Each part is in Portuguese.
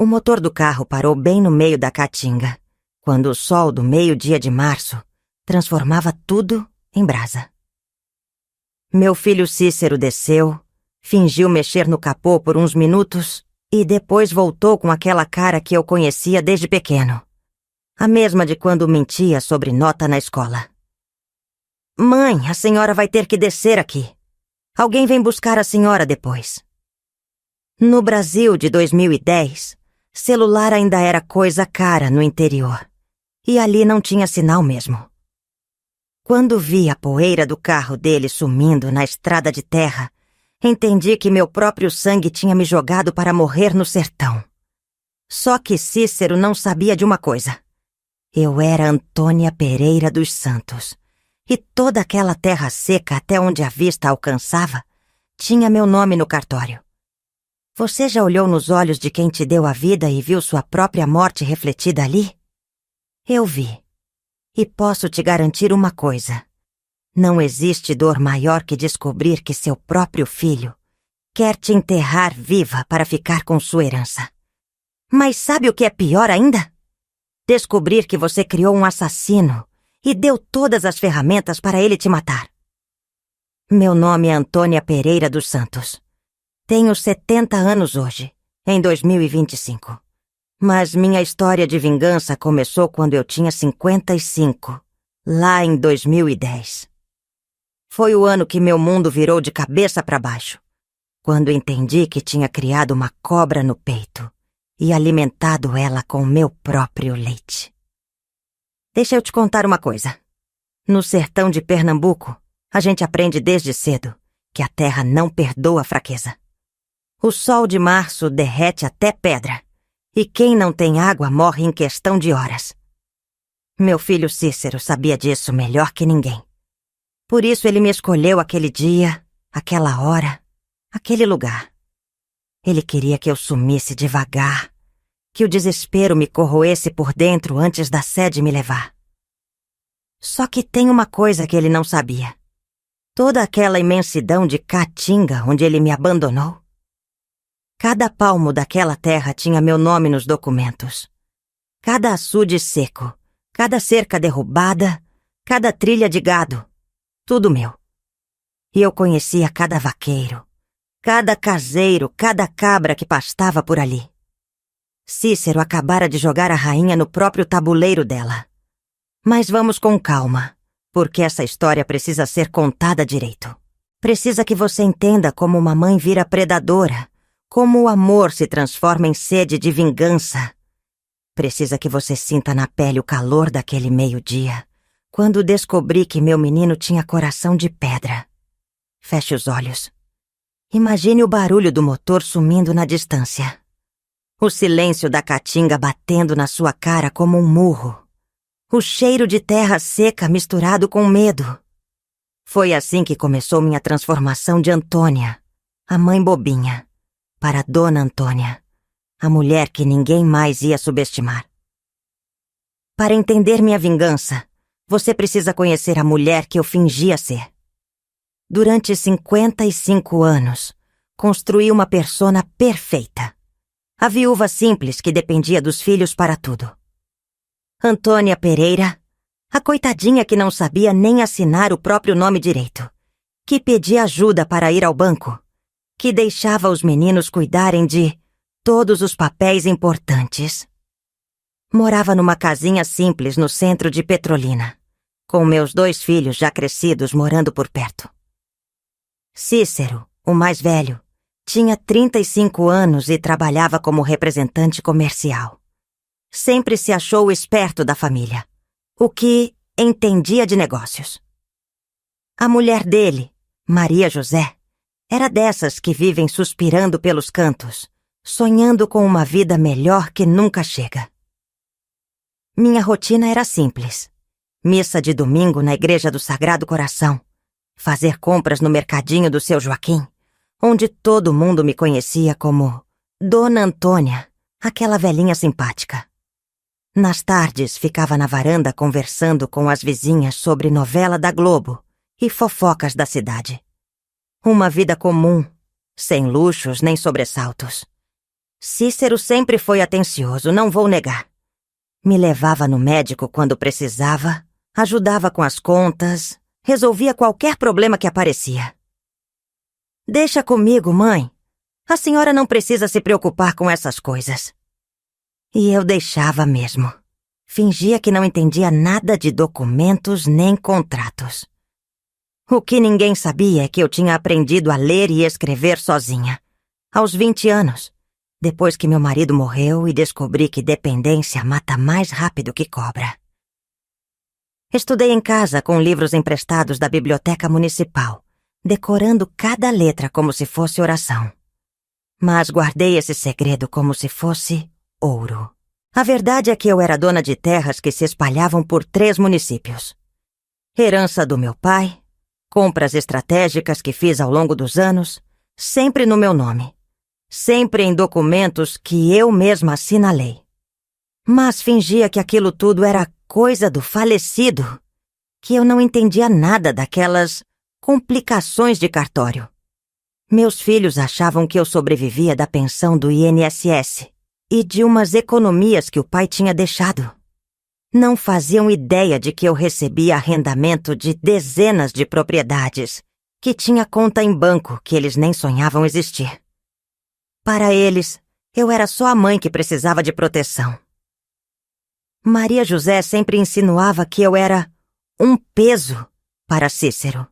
O motor do carro parou bem no meio da caatinga, quando o sol do meio-dia de março transformava tudo em brasa. Meu filho Cícero desceu, fingiu mexer no capô por uns minutos e depois voltou com aquela cara que eu conhecia desde pequeno. A mesma de quando mentia sobre nota na escola. "Mãe, a senhora vai ter que descer aqui. Alguém vem buscar a senhora depois." No Brasil de 2010, celular ainda era coisa cara no interior. E ali não tinha sinal mesmo. Quando vi a poeira do carro dele sumindo na estrada de terra, entendi que meu próprio sangue tinha me jogado para morrer no sertão. Só que Cícero não sabia de uma coisa. Eu era Antônia Pereira dos Santos, e toda aquela terra seca até onde a vista alcançava tinha meu nome no cartório. Você já olhou nos olhos de quem te deu a vida e viu sua própria morte refletida ali? Eu vi. E posso te garantir uma coisa. Não existe dor maior que descobrir que seu próprio filho quer te enterrar viva para ficar com sua herança. Mas sabe o que é pior ainda? Descobrir que você criou um assassino e deu todas as ferramentas para ele te matar. Meu nome é Antônia Pereira dos Santos. Tenho 70 anos hoje, em 2025. Mas minha história de vingança começou quando eu tinha 55, lá em 2010. Foi o ano que meu mundo virou de cabeça para baixo, quando entendi que tinha criado uma cobra no peito e alimentado ela com meu próprio leite. Deixa eu te contar uma coisa. No sertão de Pernambuco, a gente aprende desde cedo que a terra não perdoa fraqueza. O sol de março derrete até pedra, e quem não tem água morre em questão de horas. Meu filho Cícero sabia disso melhor que ninguém. Por isso ele me escolheu aquele dia, aquela hora, aquele lugar. Ele queria que eu sumisse devagar, que o desespero me corroesse por dentro antes da sede me levar. Só que tem uma coisa que ele não sabia. Toda aquela imensidão de caatinga onde ele me abandonou. Cada palmo daquela terra tinha meu nome nos documentos. Cada açude seco, cada cerca derrubada, cada trilha de gado. Tudo meu. E eu conhecia cada vaqueiro, cada caseiro, cada cabra que pastava por ali. Cícero acabara de jogar a rainha no próprio tabuleiro dela. Mas vamos com calma, porque essa história precisa ser contada direito. Precisa que você entenda como uma mãe vira predadora, como o amor se transforma em sede de vingança. Precisa que você sinta na pele o calor daquele meio-dia, quando descobri que meu menino tinha coração de pedra. Feche os olhos. Imagine o barulho do motor sumindo na distância. O silêncio da caatinga batendo na sua cara como um murro. O cheiro de terra seca misturado com medo. Foi assim que começou minha transformação de Antônia, a mãe bobinha, para Dona Antônia, a mulher que ninguém mais ia subestimar. Para entender minha vingança, você precisa conhecer a mulher que eu fingia ser. Durante 55 anos, construí uma persona perfeita. A viúva simples que dependia dos filhos para tudo. Antônia Pereira, a coitadinha que não sabia nem assinar o próprio nome direito, que pedia ajuda para ir ao banco, que deixava os meninos cuidarem de todos os papéis importantes. Morava numa casinha simples no centro de Petrolina, com meus 2 filhos já crescidos morando por perto. Cícero, o mais velho, tinha 35 anos e trabalhava como representante comercial. Sempre se achou o esperto da família, o que entendia de negócios. A mulher dele, Maria José, era dessas que vivem suspirando pelos cantos, sonhando com uma vida melhor que nunca chega. Minha rotina era simples. Missa de domingo na igreja do Sagrado Coração, fazer compras no mercadinho do Seu Joaquim, onde todo mundo me conhecia como Dona Antônia, aquela velhinha simpática. Nas tardes, ficava na varanda conversando com as vizinhas sobre novela da Globo e fofocas da cidade. Uma vida comum, sem luxos nem sobressaltos. Cícero sempre foi atencioso, não vou negar. Me levava no médico quando precisava, ajudava com as contas, resolvia qualquer problema que aparecia. Deixa comigo, mãe. A senhora não precisa se preocupar com essas coisas. E eu deixava mesmo. Fingia que não entendia nada de documentos nem contratos. O que ninguém sabia é que eu tinha aprendido a ler e escrever sozinha, aos 20 anos, depois que meu marido morreu e descobri que dependência mata mais rápido que cobra. Estudei em casa com livros emprestados da biblioteca municipal, decorando cada letra como se fosse oração. Mas guardei esse segredo como se fosse ouro. A verdade é que eu era dona de terras que se espalhavam por 3 municípios. Herança do meu pai, compras estratégicas que fiz ao longo dos anos, sempre no meu nome. Sempre em documentos que eu mesma assinalei. Mas fingia que aquilo tudo era coisa do falecido, que eu não entendia nada daquelas complicações de cartório. Meus filhos achavam que eu sobrevivia da pensão do INSS e de umas economias que o pai tinha deixado. Não faziam ideia de que eu recebia arrendamento de dezenas de propriedades, que tinha conta em banco que eles nem sonhavam existir. Para eles, eu era só a mãe que precisava de proteção. Maria José sempre insinuava que eu era um peso para Cícero.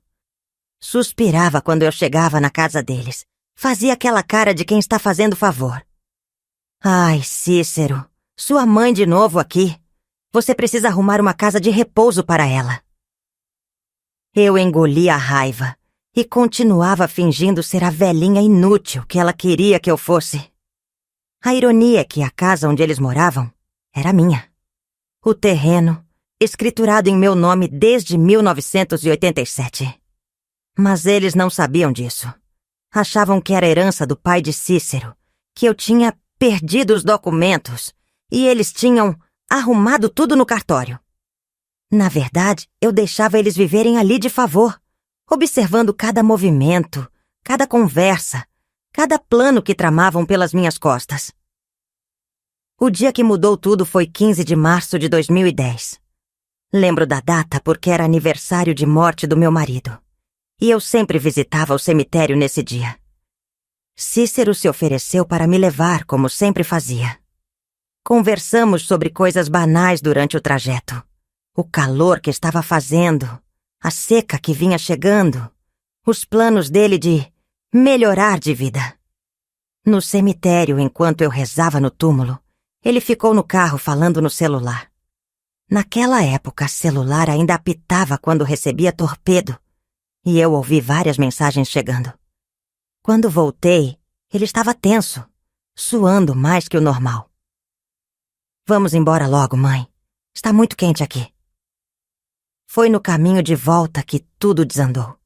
Suspirava quando eu chegava na casa deles. Fazia aquela cara de quem está fazendo favor. Ai, Cícero, sua mãe de novo aqui. Você precisa arrumar uma casa de repouso para ela. Eu engolia a raiva e continuava fingindo ser a velhinha inútil que ela queria que eu fosse. A ironia é que a casa onde eles moravam era minha. O terreno, escriturado em meu nome desde 1987. Mas eles não sabiam disso. Achavam que era herança do pai de Cícero, que eu tinha perdido os documentos e eles tinham arrumado tudo no cartório. Na verdade, eu deixava eles viverem ali de favor, observando cada movimento, cada conversa, cada plano que tramavam pelas minhas costas. O dia que mudou tudo foi 15 de março de 2010. Lembro da data porque era aniversário de morte do meu marido. E eu sempre visitava o cemitério nesse dia. Cícero se ofereceu para me levar, como sempre fazia. Conversamos sobre coisas banais durante o trajeto. O calor que estava fazendo, a seca que vinha chegando, os planos dele de melhorar de vida. No cemitério, enquanto eu rezava no túmulo, ele ficou no carro falando no celular. Naquela época, celular ainda apitava quando recebia torpedo, e eu ouvi várias mensagens chegando. Quando voltei, ele estava tenso, suando mais que o normal. Vamos embora logo, mãe. Está muito quente aqui. Foi no caminho de volta que tudo desandou.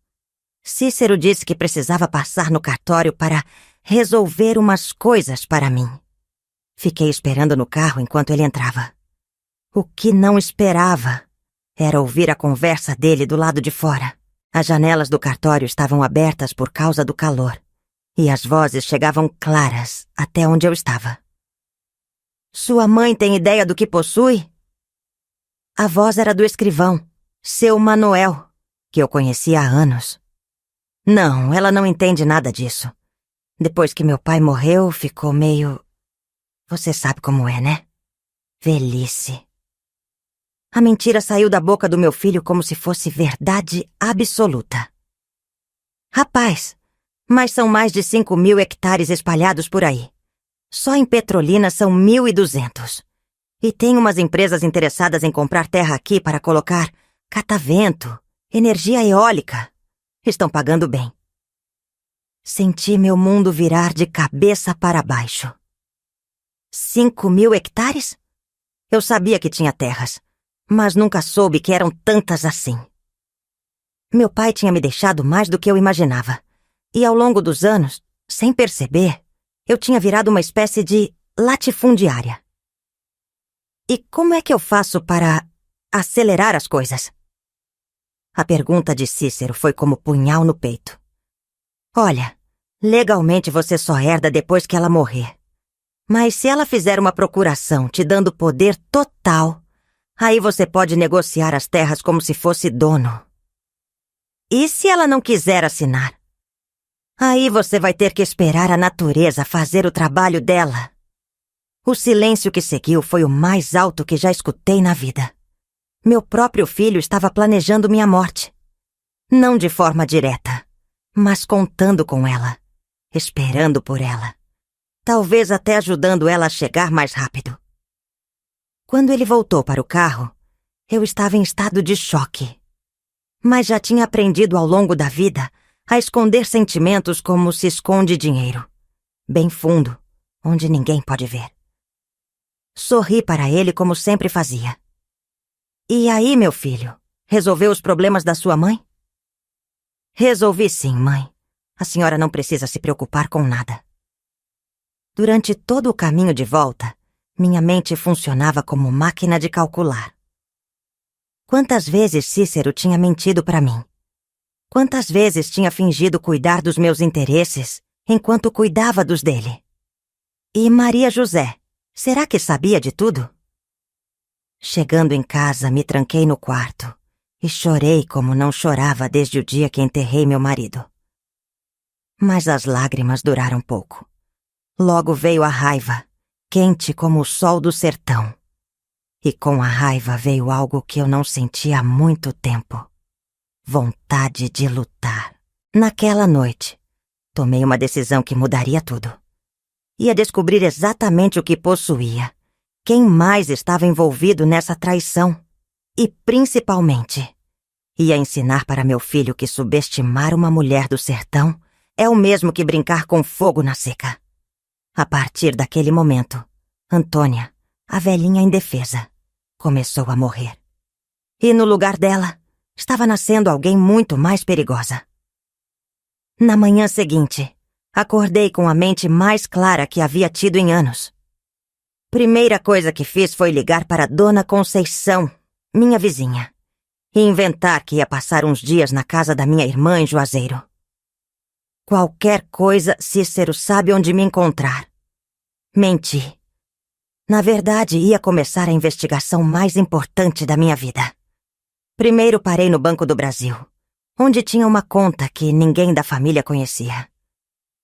Cícero disse que precisava passar no cartório para resolver umas coisas para mim. Fiquei esperando no carro enquanto ele entrava. O que não esperava era ouvir a conversa dele do lado de fora. As janelas do cartório estavam abertas por causa do calor, e as vozes chegavam claras até onde eu estava. Sua mãe tem ideia do que possui? A voz era do escrivão, seu Manuel, que eu conhecia há anos. Não, ela não entende nada disso. Depois que meu pai morreu, ficou meio... Você sabe como é, né? Velhice. A mentira saiu da boca do meu filho como se fosse verdade absoluta. Rapaz, mas são mais de 5.000 hectares espalhados por aí. Só em Petrolina são 1.200. E tem umas empresas interessadas em comprar terra aqui para colocar catavento, energia eólica. Estão pagando bem. Senti meu mundo virar de cabeça para baixo. 5.000 hectares? Eu sabia que tinha terras, mas nunca soube que eram tantas assim. Meu pai tinha me deixado mais do que eu imaginava. E ao longo dos anos, sem perceber, eu tinha virado uma espécie de latifundiária. E como é que eu faço para acelerar as coisas? A pergunta de Cícero foi como punhal no peito. Olha, legalmente você só herda depois que ela morrer. Mas se ela fizer uma procuração te dando poder total, aí você pode negociar as terras como se fosse dono. E se ela não quiser assinar? Aí você vai ter que esperar a natureza fazer o trabalho dela. O silêncio que seguiu foi o mais alto que já escutei na vida. Meu próprio filho estava planejando minha morte. Não de forma direta, mas contando com ela, esperando por ela. Talvez até ajudando ela a chegar mais rápido. Quando ele voltou para o carro, eu estava em estado de choque. Mas já tinha aprendido ao longo da vida a esconder sentimentos como se esconde dinheiro. Bem fundo, onde ninguém pode ver. Sorri para ele como sempre fazia. E aí, meu filho, resolveu os problemas da sua mãe? Resolvi sim, mãe. A senhora não precisa se preocupar com nada. Durante todo o caminho de volta, minha mente funcionava como máquina de calcular. Quantas vezes Cícero tinha mentido para mim? Quantas vezes tinha fingido cuidar dos meus interesses enquanto cuidava dos dele? E Maria José, será que sabia de tudo? Chegando em casa, me tranquei no quarto e chorei como não chorava desde o dia que enterrei meu marido. Mas as lágrimas duraram pouco. Logo veio a raiva, quente como o sol do sertão. E com a raiva veio algo que eu não sentia há muito tempo. Vontade de lutar. Naquela noite, tomei uma decisão que mudaria tudo. Ia descobrir exatamente o que possuía, quem mais estava envolvido nessa traição. E, principalmente, ia ensinar para meu filho que subestimar uma mulher do sertão é o mesmo que brincar com fogo na seca. A partir daquele momento, Antônia, a velhinha indefesa, começou a morrer. E no lugar dela, estava nascendo alguém muito mais perigosa. Na manhã seguinte, acordei com a mente mais clara que havia tido em anos. Primeira coisa que fiz foi ligar para Dona Conceição, minha vizinha, e inventar que ia passar uns dias na casa da minha irmã em Juazeiro. Qualquer coisa, Cícero sabe onde me encontrar. Menti. Na verdade, ia começar a investigação mais importante da minha vida. Primeiro parei no Banco do Brasil, onde tinha uma conta que ninguém da família conhecia.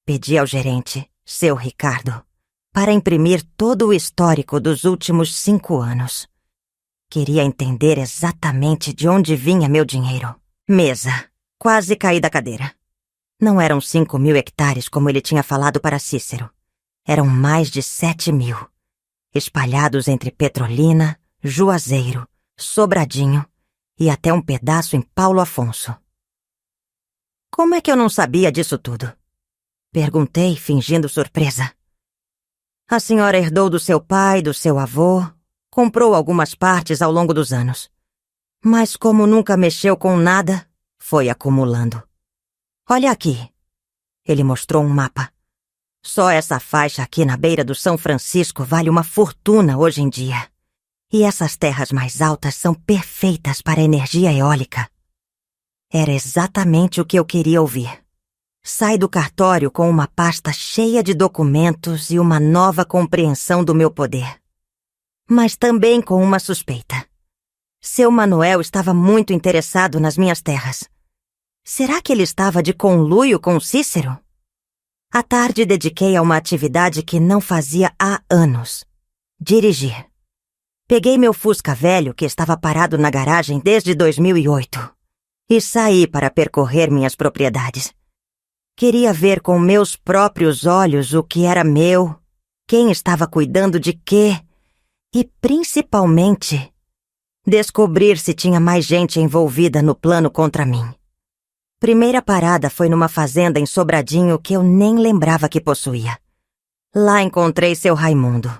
Pedi ao gerente, seu Ricardo, para imprimir todo o histórico dos últimos 5 anos. Queria entender exatamente de onde vinha meu dinheiro. Mesa. Quase caí da cadeira. Não eram 5.000 hectares como ele tinha falado para Cícero. Eram mais de 7.000, espalhados entre Petrolina, Juazeiro, Sobradinho e até um pedaço em Paulo Afonso. Como é que eu não sabia disso tudo? Perguntei, fingindo surpresa. A senhora herdou do seu pai, do seu avô, comprou algumas partes ao longo dos anos. Mas como nunca mexeu com nada, foi acumulando. Olha aqui. Ele mostrou um mapa. Só essa faixa aqui na beira do São Francisco vale uma fortuna hoje em dia. E essas terras mais altas são perfeitas para energia eólica. Era exatamente o que eu queria ouvir. Sai do cartório com uma pasta cheia de documentos e uma nova compreensão do meu poder. Mas também com uma suspeita. Seu Manuel estava muito interessado nas minhas terras. Será que ele estava de conluio com Cícero? À tarde dediquei a uma atividade que não fazia há anos. Dirigir. Peguei meu Fusca velho, que estava parado na garagem desde 2008, e saí para percorrer minhas propriedades. Queria ver com meus próprios olhos o que era meu, quem estava cuidando de quê, e, principalmente, descobrir se tinha mais gente envolvida no plano contra mim. Primeira parada foi numa fazenda em Sobradinho que eu nem lembrava que possuía. Lá encontrei seu Raimundo,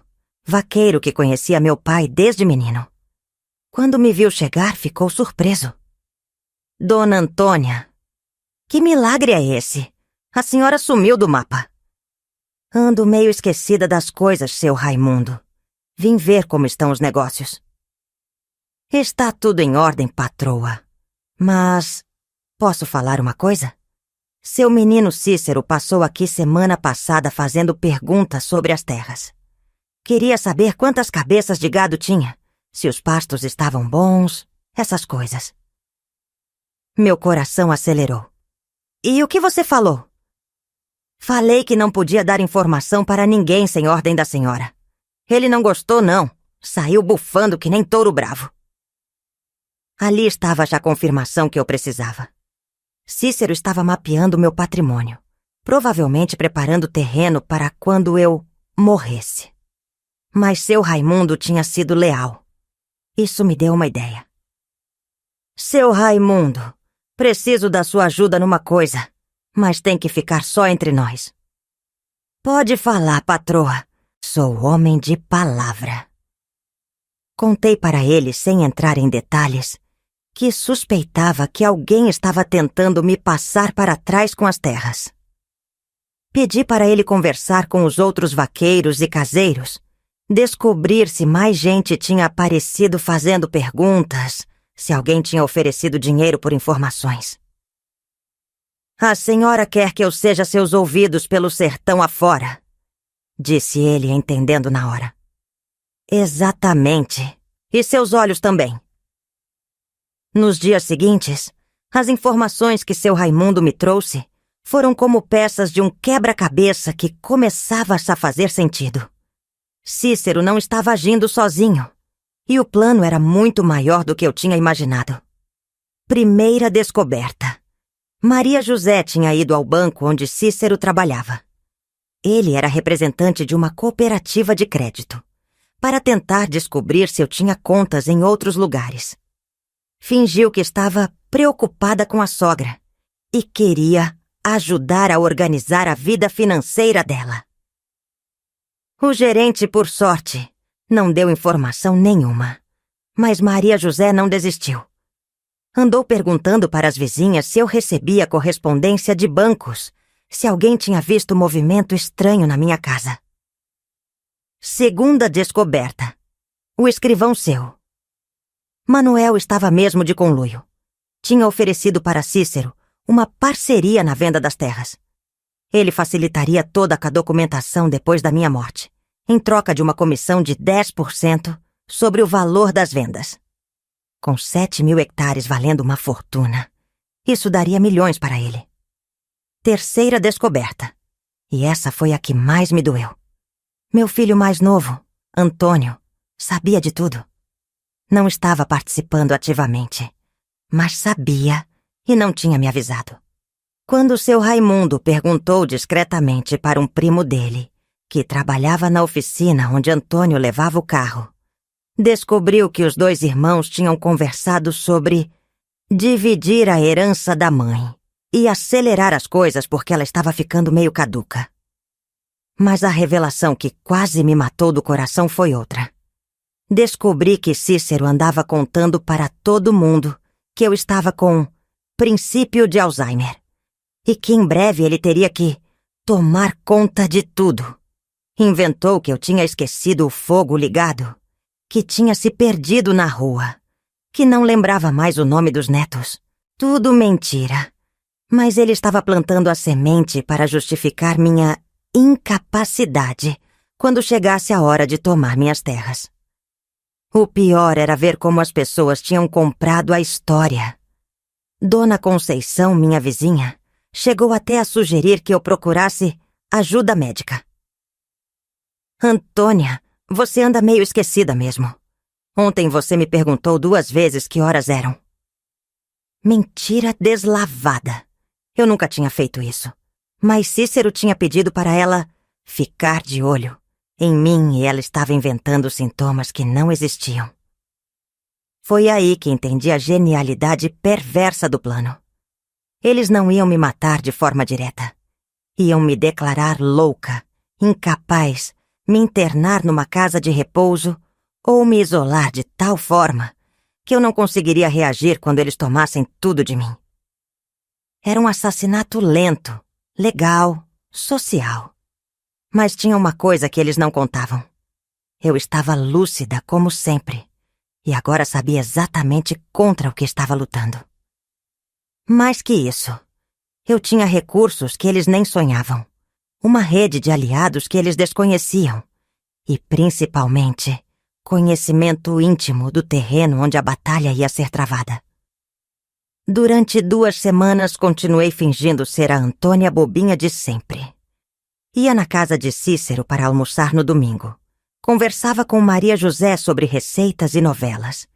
vaqueiro que conhecia meu pai desde menino. Quando me viu chegar, ficou surpreso. Dona Antônia, que milagre é esse? A senhora sumiu do mapa. Ando meio esquecida das coisas, seu Raimundo. Vim ver como estão os negócios. Está tudo em ordem, patroa. Mas posso falar uma coisa? Seu menino Cícero passou aqui semana passada fazendo perguntas sobre as terras. Queria saber quantas cabeças de gado tinha, se os pastos estavam bons, essas coisas. Meu coração acelerou. E o que você falou? Falei que não podia dar informação para ninguém sem ordem da senhora. Ele não gostou, não. Saiu bufando que nem touro bravo. Ali estava já a confirmação que eu precisava. Cícero estava mapeando meu patrimônio, provavelmente preparando o terreno para quando eu morresse. Mas seu Raimundo tinha sido leal. Isso me deu uma ideia. Seu Raimundo, preciso da sua ajuda numa coisa, mas tem que ficar só entre nós. Pode falar, patroa. Sou homem de palavra. Contei para ele, sem entrar em detalhes, que suspeitava que alguém estava tentando me passar para trás com as terras. Pedi para ele conversar com os outros vaqueiros e caseiros, descobrir se mais gente tinha aparecido fazendo perguntas, se alguém tinha oferecido dinheiro por informações. A senhora quer que eu seja seus ouvidos pelo sertão afora, disse ele, entendendo na hora. Exatamente. E seus olhos também. Nos dias seguintes, as informações que seu Raimundo me trouxe foram como peças de um quebra-cabeça que começava a fazer sentido. Cícero não estava agindo sozinho, e o plano era muito maior do que eu tinha imaginado. Primeira descoberta. Maria José tinha ido ao banco onde Cícero trabalhava. Ele era representante de uma cooperativa de crédito, para tentar descobrir se eu tinha contas em outros lugares. Fingiu que estava preocupada com a sogra e queria ajudar a organizar a vida financeira dela. O gerente, por sorte, não deu informação nenhuma, mas Maria José não desistiu. Andou perguntando para as vizinhas se eu recebia correspondência de bancos, se alguém tinha visto movimento estranho na minha casa. Segunda descoberta. O escrivão seu. Manuel estava mesmo de conluio. Tinha oferecido para Cícero uma parceria na venda das terras. Ele facilitaria toda a documentação depois da minha morte, em troca de uma comissão de 10% sobre o valor das vendas. Com 7.000 hectares valendo uma fortuna, isso daria milhões para ele. Terceira descoberta. E essa foi a que mais me doeu. Meu filho mais novo, Antônio, sabia de tudo. Não estava participando ativamente, mas sabia e não tinha me avisado. Quando seu Raimundo perguntou discretamente para um primo dele, que trabalhava na oficina onde Antônio levava o carro, descobriu que os dois irmãos tinham conversado sobre dividir a herança da mãe e acelerar as coisas porque ela estava ficando meio caduca. Mas a revelação que quase me matou do coração foi outra. Descobri que Cícero andava contando para todo mundo que eu estava com princípio de Alzheimer e que em breve ele teria que tomar conta de tudo. Inventou que eu tinha esquecido o fogo ligado, que tinha se perdido na rua, que não lembrava mais o nome dos netos. Tudo mentira. Mas ele estava plantando a semente para justificar minha incapacidade quando chegasse a hora de tomar minhas terras. O pior era ver como as pessoas tinham comprado a história. Dona Conceição, minha vizinha, chegou até a sugerir que eu procurasse ajuda médica. Antônia, você anda meio esquecida mesmo. Ontem você me perguntou 2 vezes que horas eram. Mentira deslavada. Eu nunca tinha feito isso. Mas Cícero tinha pedido para ela ficar de olho em mim e ela estava inventando sintomas que não existiam. Foi aí que entendi a genialidade perversa do plano. Eles não iam me matar de forma direta. Iam me declarar louca, incapaz, me internar numa casa de repouso ou me isolar de tal forma que eu não conseguiria reagir quando eles tomassem tudo de mim. Era um assassinato lento, legal, social. Mas tinha uma coisa que eles não contavam. Eu estava lúcida como sempre, e agora sabia exatamente contra o que estava lutando. Mais que isso, eu tinha recursos que eles nem sonhavam, uma rede de aliados que eles desconheciam, e, principalmente, conhecimento íntimo do terreno onde a batalha ia ser travada. Durante 2 semanas continuei fingindo ser a Antônia bobinha de sempre. Ia na casa de Cícero para almoçar no domingo. Conversava com Maria José sobre receitas e novelas.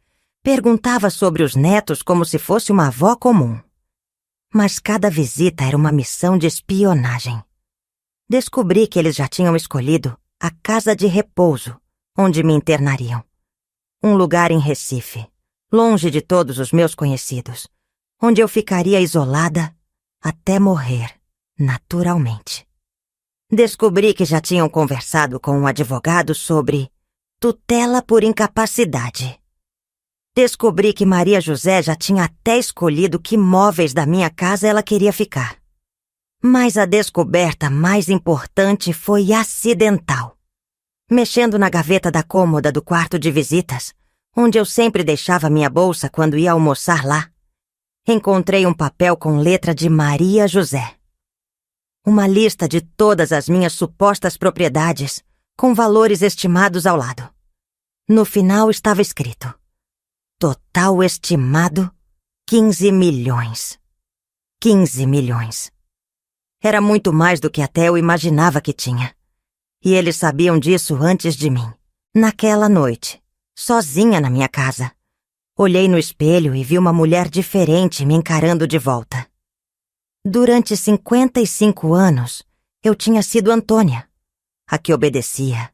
Perguntava sobre os netos como se fosse uma avó comum. Mas cada visita era uma missão de espionagem. Descobri que eles já tinham escolhido a casa de repouso, onde me internariam. Um lugar em Recife, longe de todos os meus conhecidos, onde eu ficaria isolada até morrer, naturalmente. Descobri que já tinham conversado com um advogado sobre tutela por incapacidade. Descobri que Maria José já tinha até escolhido que móveis da minha casa ela queria ficar. Mas a descoberta mais importante foi acidental. Mexendo na gaveta da cômoda do quarto de visitas, onde eu sempre deixava minha bolsa quando ia almoçar lá, encontrei um papel com letra de Maria José. Uma lista de todas as minhas supostas propriedades, com valores estimados ao lado. No final estava escrito: total estimado 15 milhões. 15 milhões. Era muito mais do que até eu imaginava que tinha. E eles sabiam disso antes de mim. Naquela noite, sozinha na minha casa, olhei no espelho e vi uma mulher diferente me encarando de volta. Durante 55 anos, eu tinha sido Antônia, a que obedecia,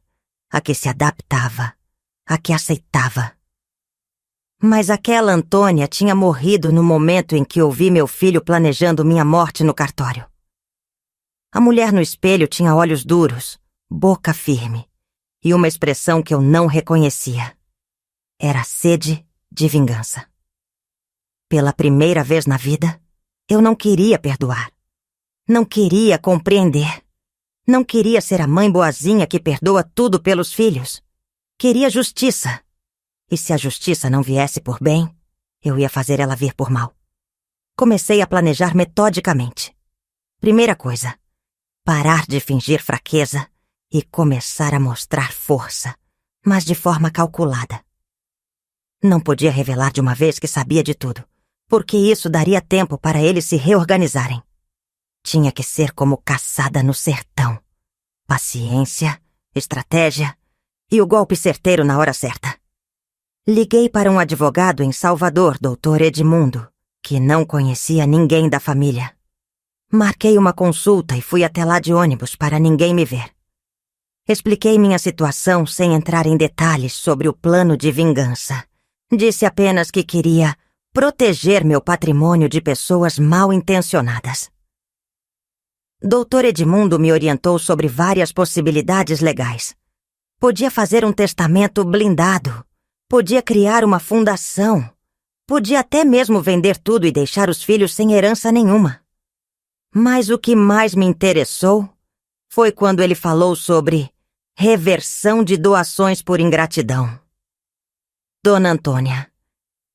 a que se adaptava, a que aceitava. Mas aquela Antônia tinha morrido no momento em que ouvi meu filho planejando minha morte no cartório. A mulher no espelho tinha olhos duros, boca firme e uma expressão que eu não reconhecia. Era sede de vingança. Pela primeira vez na vida, eu não queria perdoar. Não queria compreender. Não queria ser a mãe boazinha que perdoa tudo pelos filhos. Queria justiça. E se a justiça não viesse por bem, eu ia fazer ela vir por mal. Comecei a planejar metodicamente. Primeira coisa, parar de fingir fraqueza e começar a mostrar força, mas de forma calculada. Não podia revelar de uma vez que sabia de tudo, porque isso daria tempo para eles se reorganizarem. Tinha que ser como caçada no sertão. Paciência, estratégia e o golpe certeiro na hora certa. Liguei para um advogado em Salvador, Dr. Edmundo, que não conhecia ninguém da família. Marquei uma consulta e fui até lá de ônibus para ninguém me ver. Expliquei minha situação sem entrar em detalhes sobre o plano de vingança. Disse apenas que queria proteger meu patrimônio de pessoas mal intencionadas. Dr. Edmundo me orientou sobre várias possibilidades legais. Podia fazer um testamento blindado. Podia criar uma fundação. Podia até mesmo vender tudo e deixar os filhos sem herança nenhuma. Mas o que mais me interessou foi quando ele falou sobre reversão de doações por ingratidão. Dona Antônia,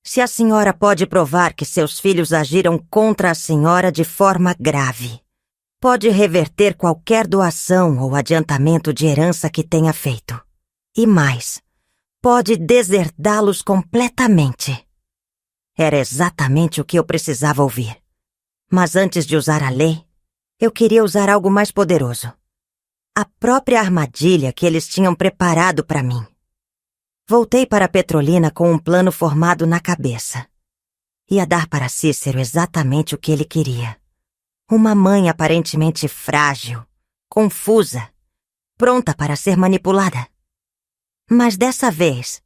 se a senhora pode provar que seus filhos agiram contra a senhora de forma grave, pode reverter qualquer doação ou adiantamento de herança que tenha feito. E mais, pode deserdá-los completamente. Era exatamente o que eu precisava ouvir. Mas antes de usar a lei, eu queria usar algo mais poderoso. A própria armadilha que eles tinham preparado para mim. Voltei para Petrolina com um plano formado na cabeça. Ia dar para Cícero exatamente o que ele queria. Uma mãe aparentemente frágil, confusa, pronta para ser manipulada. Mas dessa vez,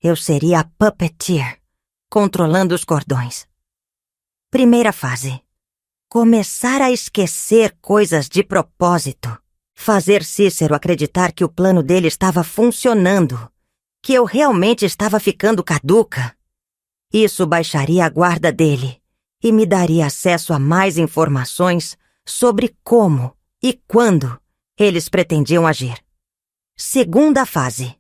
eu seria a puppeteer, controlando os cordões. Primeira fase. Começar a esquecer coisas de propósito. Fazer Cícero acreditar que o plano dele estava funcionando, que eu realmente estava ficando caduca. Isso baixaria a guarda dele e me daria acesso a mais informações sobre como e quando eles pretendiam agir. Segunda fase.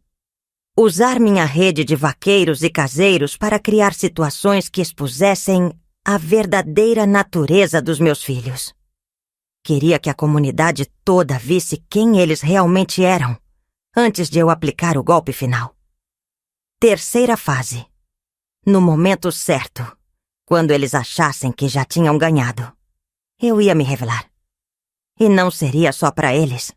Usar minha rede de vaqueiros e caseiros para criar situações que expusessem a verdadeira natureza dos meus filhos. Queria que a comunidade toda visse quem eles realmente eram, antes de eu aplicar o golpe final. Terceira fase. No momento certo, quando eles achassem que já tinham ganhado, eu ia me revelar. E não seria só para eles.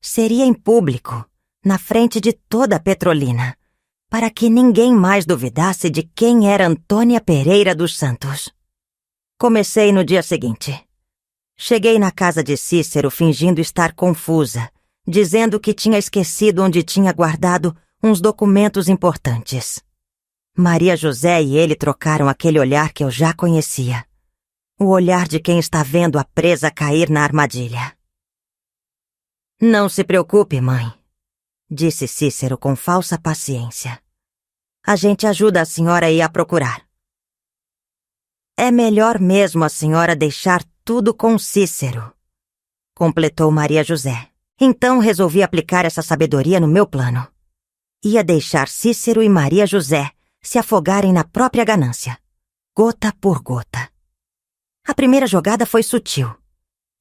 Seria em público, na frente de toda a Petrolina, para que ninguém mais duvidasse de quem era Antônia Pereira dos Santos. Comecei no dia seguinte. Cheguei na casa de Cícero fingindo estar confusa, dizendo que tinha esquecido onde tinha guardado uns documentos importantes. Maria José e ele trocaram aquele olhar que eu já conhecia. O olhar de quem está vendo a presa cair na armadilha. Não se preocupe, mãe, disse Cícero com falsa paciência. A gente ajuda a senhora a ir a procurar. É melhor mesmo a senhora deixar tudo com Cícero, completou Maria José. Então resolvi aplicar essa sabedoria no meu plano. Ia deixar Cícero e Maria José se afogarem na própria ganância, gota por gota. A primeira jogada foi sutil.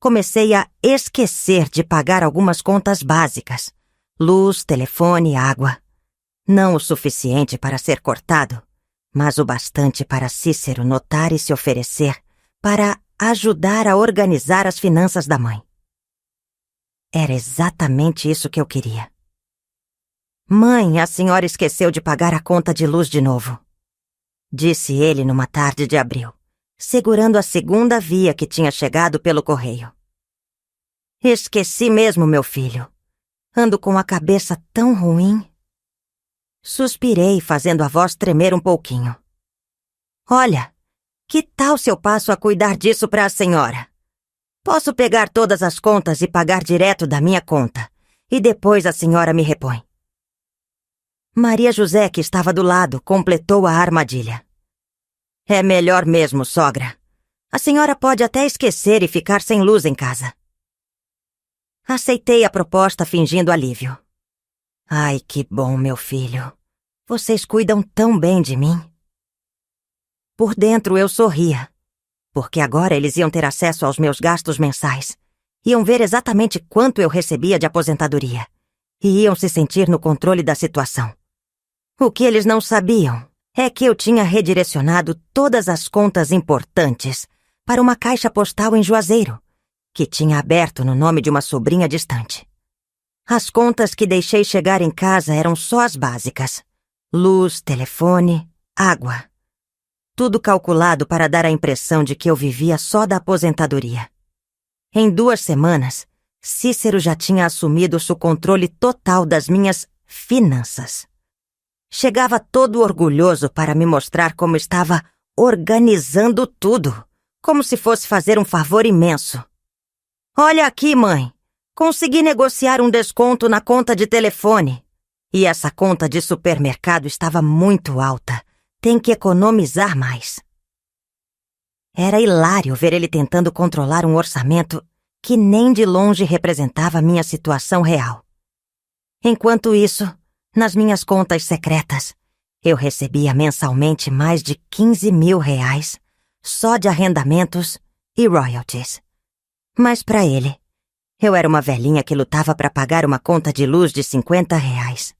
Comecei a esquecer de pagar algumas contas básicas, luz, telefone, água. Não o suficiente para ser cortado, mas o bastante para Cícero notar e se oferecer para ajudar a organizar as finanças da mãe. Era exatamente isso que eu queria. Mãe, a senhora esqueceu de pagar a conta de luz de novo, disse ele numa tarde de abril, segurando a segunda via que tinha chegado pelo correio. Esqueci mesmo, meu filho. Ando com a cabeça tão ruim. Suspirei, fazendo a voz tremer um pouquinho. Olha, que tal se eu passo a cuidar disso para a senhora? Posso pegar todas as contas e pagar direto da minha conta, e depois a senhora me repõe. Maria José, que estava do lado, completou a armadilha. É melhor mesmo, sogra. A senhora pode até esquecer e ficar sem luz em casa. Aceitei a proposta fingindo alívio. Ai, que bom, meu filho. Vocês cuidam tão bem de mim. Por dentro eu sorria, porque agora eles iam ter acesso aos meus gastos mensais. Iam ver exatamente quanto eu recebia de aposentadoria. E iam se sentir no controle da situação. O que eles não sabiam é que eu tinha redirecionado todas as contas importantes para uma caixa postal em Juazeiro, que tinha aberto no nome de uma sobrinha distante. As contas que deixei chegar em casa eram só as básicas: luz, telefone, água. Tudo calculado para dar a impressão de que eu vivia só da aposentadoria. Em 2 semanas, Cícero já tinha assumido o controle total das minhas finanças. Chegava todo orgulhoso para me mostrar como estava organizando tudo, como se fosse fazer um favor imenso. Olha aqui, mãe, consegui negociar um desconto na conta de telefone. E essa conta de supermercado estava muito alta. Tem que economizar mais. Era hilário ver ele tentando controlar um orçamento que nem de longe representava a minha situação real. Enquanto isso, nas minhas contas secretas, eu recebia mensalmente mais de 15 mil reais só de arrendamentos e royalties. Mas para ele, eu era uma velhinha que lutava para pagar uma conta de luz de 50 reais.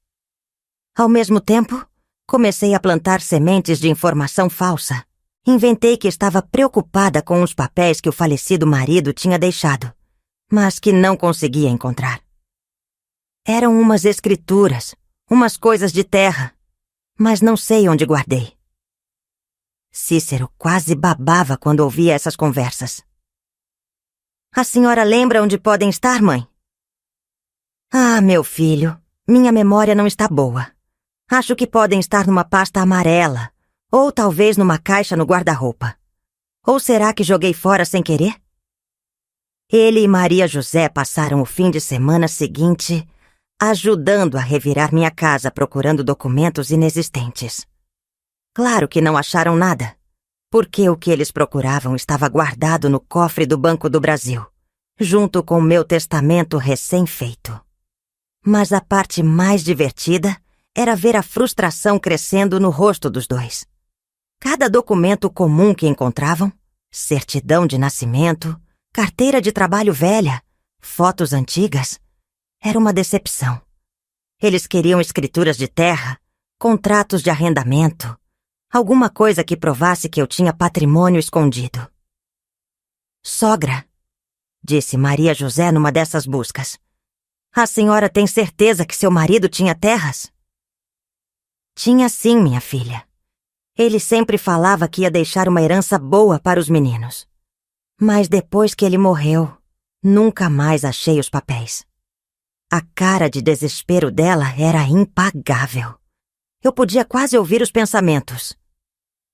Ao mesmo tempo, comecei a plantar sementes de informação falsa. Inventei que estava preocupada com os papéis que o falecido marido tinha deixado, mas que não conseguia encontrar. Eram umas escrituras, umas coisas de terra, mas não sei onde guardei. Cícero quase babava quando ouvia essas conversas. A senhora lembra onde podem estar, mãe? Ah, meu filho, minha memória não está boa. Acho que podem estar numa pasta amarela, ou talvez numa caixa no guarda-roupa. Ou será que joguei fora sem querer? Ele e Maria José passaram o fim de semana seguinte ajudando a revirar minha casa procurando documentos inexistentes. Claro que não acharam nada, porque o que eles procuravam estava guardado no cofre do Banco do Brasil, junto com o meu testamento recém-feito. Mas a parte mais divertida era ver a frustração crescendo no rosto dos dois. Cada documento comum que encontravam, certidão de nascimento, carteira de trabalho velha, fotos antigas, era uma decepção. Eles queriam escrituras de terra, contratos de arrendamento, alguma coisa que provasse que eu tinha patrimônio escondido. Sogra, disse Maria José numa dessas buscas, a senhora tem certeza que seu marido tinha terras? Tinha sim, minha filha. Ele sempre falava que ia deixar uma herança boa para os meninos. Mas depois que ele morreu, nunca mais achei os papéis. A cara de desespero dela era impagável. Eu podia quase ouvir os pensamentos.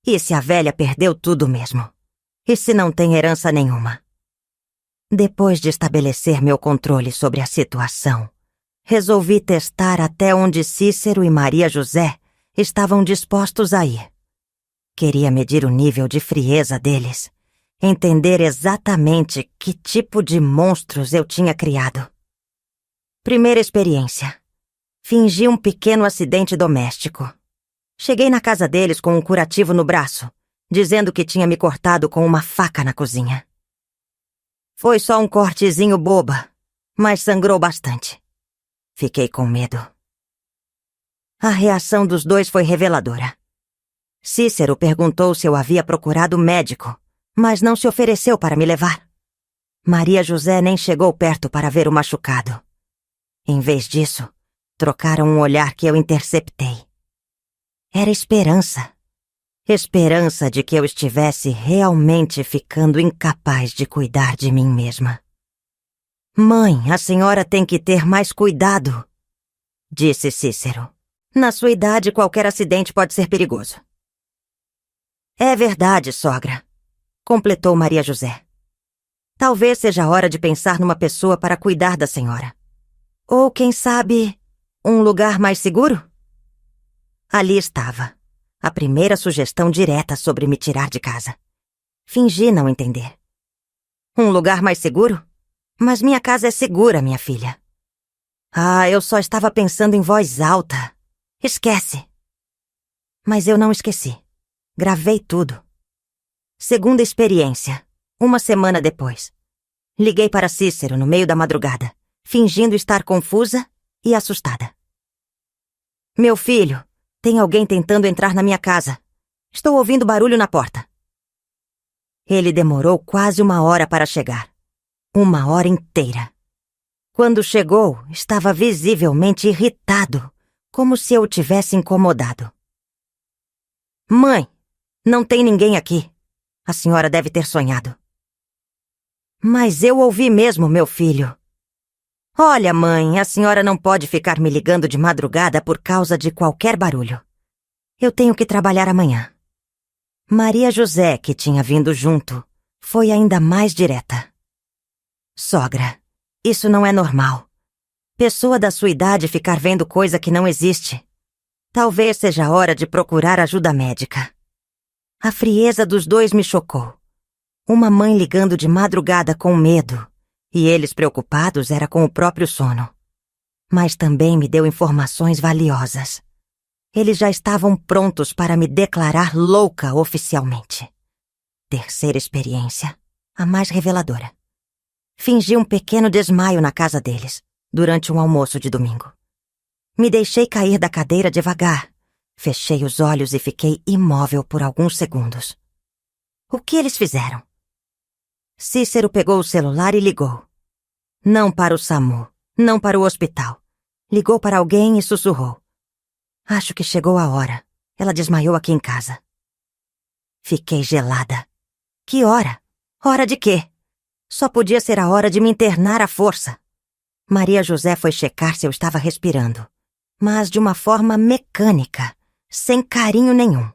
E se a velha perdeu tudo mesmo? E se não tem herança nenhuma? Depois de estabelecer meu controle sobre a situação, resolvi testar até onde Cícero e Maria José estavam dispostos a ir. Queria medir o nível de frieza deles, entender exatamente que tipo de monstros eu tinha criado. Primeira experiência. Fingi um pequeno acidente doméstico. Cheguei na casa deles com um curativo no braço, dizendo que tinha me cortado com uma faca na cozinha. Foi só um cortezinho boba, mas sangrou bastante. Fiquei com medo. A reação dos dois foi reveladora. Cícero perguntou se eu havia procurado médico, mas não se ofereceu para me levar. Maria José nem chegou perto para ver o machucado. Em vez disso, trocaram um olhar que eu interceptei. Era esperança. Esperança de que eu estivesse realmente ficando incapaz de cuidar de mim mesma. Mãe, a senhora tem que ter mais cuidado, disse Cícero. Na sua idade, qualquer acidente pode ser perigoso. É verdade, sogra, completou Maria José. Talvez seja a hora de pensar numa pessoa para cuidar da senhora. Ou, quem sabe, um lugar mais seguro? Ali estava, a primeira sugestão direta sobre me tirar de casa. Fingi não entender. Um lugar mais seguro? Mas minha casa é segura, minha filha. Ah, eu só estava pensando em voz alta. Esquece. Mas eu não esqueci. Gravei tudo. Segunda experiência, uma semana depois. Liguei para Cícero no meio da madrugada, fingindo estar confusa e assustada. Meu filho, tem alguém tentando entrar na minha casa. Estou ouvindo barulho na porta. Ele demorou quase 1 hora para chegar. 1 hora inteira. Quando chegou, estava visivelmente irritado, como se eu o tivesse incomodado. Mãe, não tem ninguém aqui. A senhora deve ter sonhado. Mas eu ouvi mesmo, meu filho. Olha, mãe, a senhora não pode ficar me ligando de madrugada por causa de qualquer barulho. Eu tenho que trabalhar amanhã. Maria José, que tinha vindo junto, foi ainda mais direta. Sogra, isso não é normal. Pessoa da sua idade ficar vendo coisa que não existe. Talvez seja a hora de procurar ajuda médica. A frieza dos dois me chocou. Uma mãe ligando de madrugada com medo, e eles preocupados era com o próprio sono. Mas também me deu informações valiosas. Eles já estavam prontos para me declarar louca oficialmente. Terceira experiência, a mais reveladora. Fingi um pequeno desmaio na casa deles, durante um almoço de domingo. Me deixei cair da cadeira devagar, fechei os olhos e fiquei imóvel por alguns segundos. O que eles fizeram? Cícero pegou o celular e ligou. Não para o SAMU, não para o hospital. Ligou para alguém e sussurrou. Acho que chegou a hora. Ela desmaiou aqui em casa. Fiquei gelada. Que hora? Hora de quê? Só podia ser a hora de me internar à força. Maria José foi checar se eu estava respirando, mas de uma forma mecânica, sem carinho nenhum.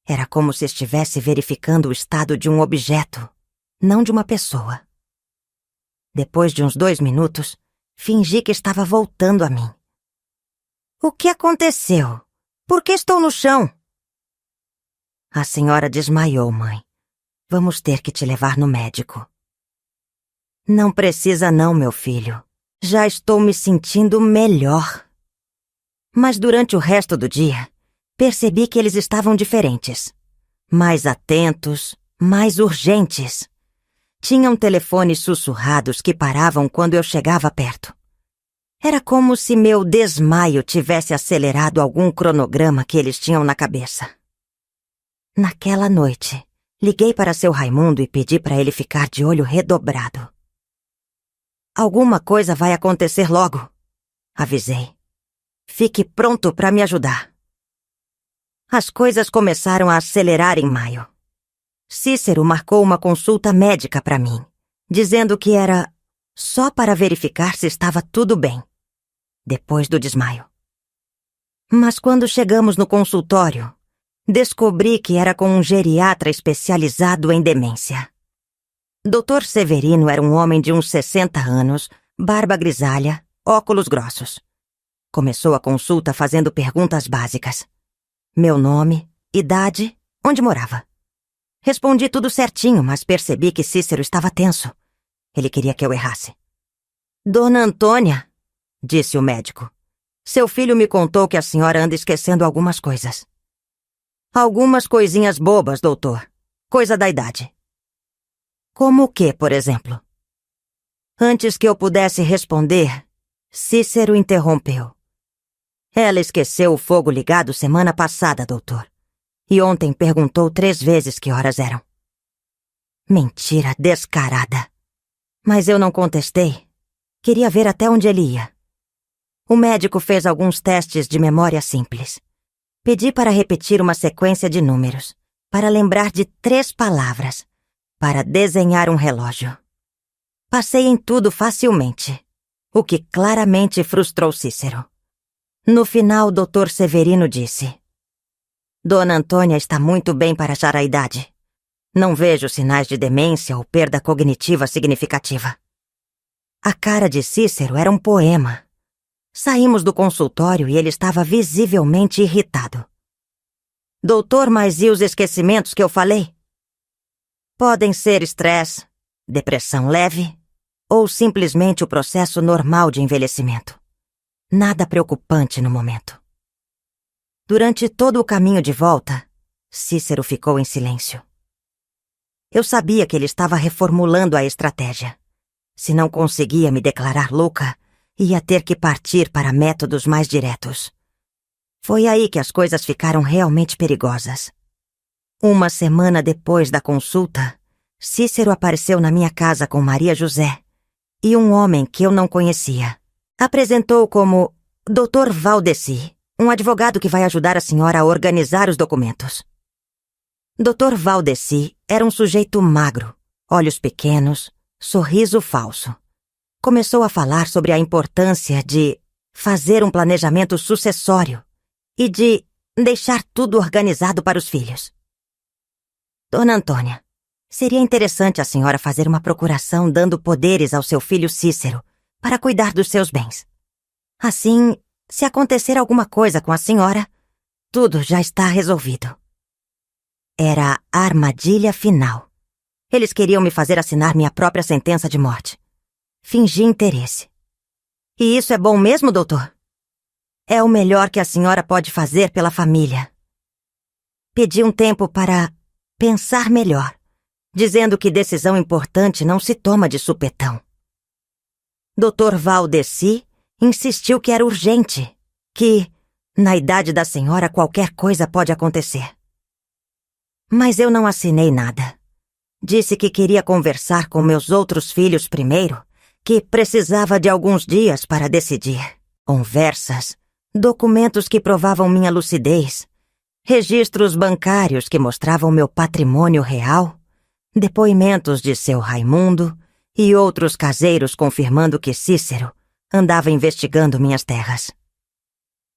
Era como se estivesse verificando o estado de um objeto, não de uma pessoa. Depois de uns 2 minutos, fingi que estava voltando a mim. O que aconteceu? Por que estou no chão? A senhora desmaiou, mãe. Vamos ter que te levar no médico. Não precisa não, meu filho. Já estou me sentindo melhor. Mas durante o resto do dia, percebi que eles estavam diferentes. Mais atentos, mais urgentes. Tinham telefones sussurrados que paravam quando eu chegava perto. Era como se meu desmaio tivesse acelerado algum cronograma que eles tinham na cabeça. Naquela noite, liguei para seu Raimundo e pedi para ele ficar de olho redobrado. Alguma coisa vai acontecer logo, avisei. Fique pronto para me ajudar. As coisas começaram a acelerar em maio. Cícero marcou uma consulta médica para mim, dizendo que era só para verificar se estava tudo bem, depois do desmaio. Mas quando chegamos no consultório, descobri que era com um geriatra especializado em demência. Dr. Severino era um homem de uns 60 anos, barba grisalha, óculos grossos. Começou a consulta fazendo perguntas básicas. Meu nome, idade, onde morava. Respondi tudo certinho, mas percebi que Cícero estava tenso. Ele queria que eu errasse. Dona Antônia, disse o médico, seu filho me contou que a senhora anda esquecendo algumas coisas. Algumas coisinhas bobas, doutor. Coisa da idade. Como o quê, por exemplo? Antes que eu pudesse responder, Cícero interrompeu. Ela esqueceu o fogo ligado semana passada, doutor. E ontem perguntou 3 vezes que horas eram. Mentira descarada. Mas eu não contestei. Queria ver até onde ele ia. O médico fez alguns testes de memória simples. Pedi para repetir uma sequência de números, para lembrar de 3 palavras, para desenhar um relógio. Passei em tudo facilmente, o que claramente frustrou Cícero. No final, Dr. Severino disse: Dona Antônia está muito bem para achar a idade. Não vejo sinais de demência ou perda cognitiva significativa. A cara de Cícero era um poema. Saímos do consultório e ele estava visivelmente irritado. Doutor, mas e os esquecimentos que eu falei? Podem ser estresse, depressão leve ou simplesmente o processo normal de envelhecimento. Nada preocupante no momento. Durante todo o caminho de volta, Cícero ficou em silêncio. Eu sabia que ele estava reformulando a estratégia. Se não conseguia me declarar louca, ia ter que partir para métodos mais diretos. Foi aí que as coisas ficaram realmente perigosas. Uma semana depois da consulta, Cícero apareceu na minha casa com Maria José e um homem que eu não conhecia. Apresentou como Dr. Valdeci, um advogado que vai ajudar a senhora a organizar os documentos. Dr. Valdeci era um sujeito magro, olhos pequenos, sorriso falso. Começou a falar sobre a importância de fazer um planejamento sucessório e de deixar tudo organizado para os filhos. Dona Antônia, seria interessante a senhora fazer uma procuração dando poderes ao seu filho Cícero para cuidar dos seus bens. Assim, se acontecer alguma coisa com a senhora, tudo já está resolvido. Era a armadilha final. Eles queriam me fazer assinar minha própria sentença de morte. Fingi interesse. E isso é bom mesmo, doutor? É o melhor que a senhora pode fazer pela família. Pedi um tempo para pensar melhor, dizendo que decisão importante não se toma de supetão. Dr. Valdeci insistiu que era urgente, que, na idade da senhora, qualquer coisa pode acontecer. Mas eu não assinei nada. Disse que queria conversar com meus outros filhos primeiro, que precisava de alguns dias para decidir. Conversas, documentos que provavam minha lucidez, registros bancários que mostravam meu patrimônio real, depoimentos de seu Raimundo e outros caseiros confirmando que Cícero andava investigando minhas terras.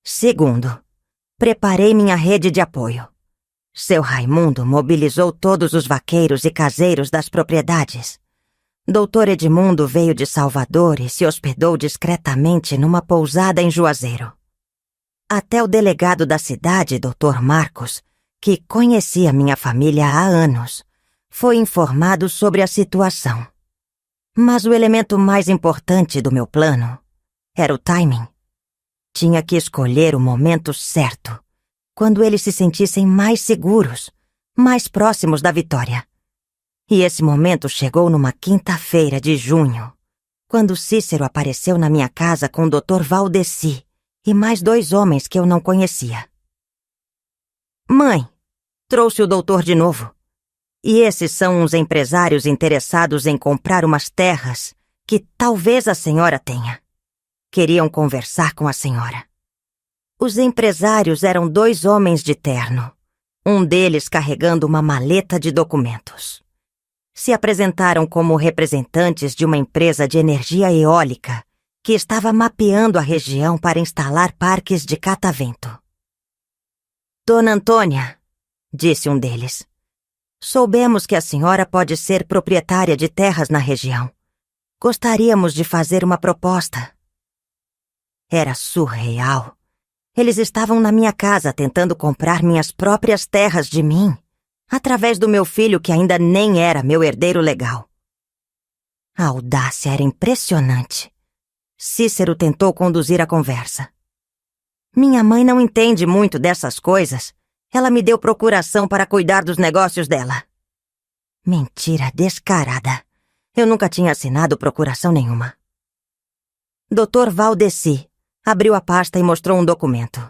Segundo, preparei minha rede de apoio. Seu Raimundo mobilizou todos os vaqueiros e caseiros das propriedades. Doutor Edmundo veio de Salvador e se hospedou discretamente numa pousada em Juazeiro. Até o delegado da cidade, Dr. Marcos, que conhecia minha família há anos, foi informado sobre a situação. Mas o elemento mais importante do meu plano era o timing. Tinha que escolher o momento certo, quando eles se sentissem mais seguros, mais próximos da vitória. E esse momento chegou numa quinta-feira de junho, quando Cícero apareceu na minha casa com o Dr. Valdeci e mais 2 homens que eu não conhecia. Mãe, trouxe o doutor de novo. E esses são uns empresários interessados em comprar umas terras que talvez a senhora tenha. Queriam conversar com a senhora. Os empresários eram 2 homens de terno, um deles carregando uma maleta de documentos. Se apresentaram como representantes de uma empresa de energia eólica que estava mapeando a região para instalar parques de catavento. Dona Antônia, disse um deles, soubemos que a senhora pode ser proprietária de terras na região. Gostaríamos de fazer uma proposta. Era surreal. Eles estavam na minha casa tentando comprar minhas próprias terras de mim, através do meu filho que ainda nem era meu herdeiro legal. A audácia era impressionante. Cícero tentou conduzir a conversa. Minha mãe não entende muito dessas coisas. Ela me deu procuração para cuidar dos negócios dela. Mentira descarada. Eu nunca tinha assinado procuração nenhuma. Dr. Valdeci abriu a pasta e mostrou um documento.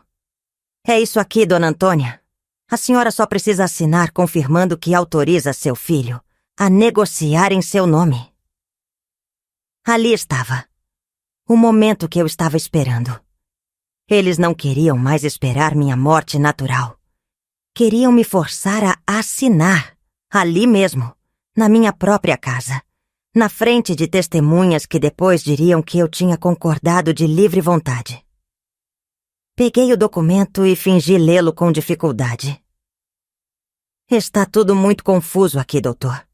É isso aqui, Dona Antônia. A senhora só precisa assinar confirmando que autoriza seu filho a negociar em seu nome. Ali estava. O momento que eu estava esperando. Eles não queriam mais esperar minha morte natural. Queriam me forçar a assinar, ali mesmo, na minha própria casa, na frente de testemunhas que depois diriam que eu tinha concordado de livre vontade. Peguei o documento e fingi lê-lo com dificuldade. Está tudo muito confuso aqui, doutor.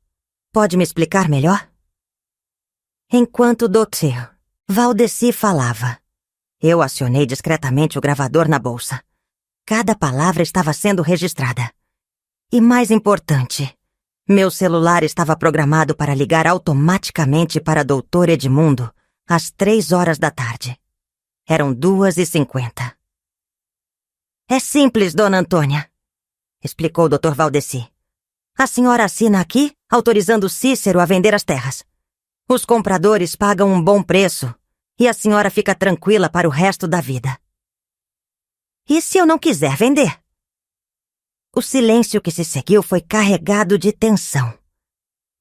Pode me explicar melhor? Enquanto o Dr. Valdeci falava, eu acionei discretamente o gravador na bolsa. Cada palavra estava sendo registrada. E mais importante, meu celular estava programado para ligar automaticamente para Dr. Edmundo às 3 horas da tarde. Eram 2h50. É simples, Dona Antônia, explicou o Dr. Valdeci. A senhora assina aqui, autorizando Cícero a vender as terras. Os compradores pagam um bom preço e a senhora fica tranquila para o resto da vida. E se eu não quiser vender? O silêncio que se seguiu foi carregado de tensão.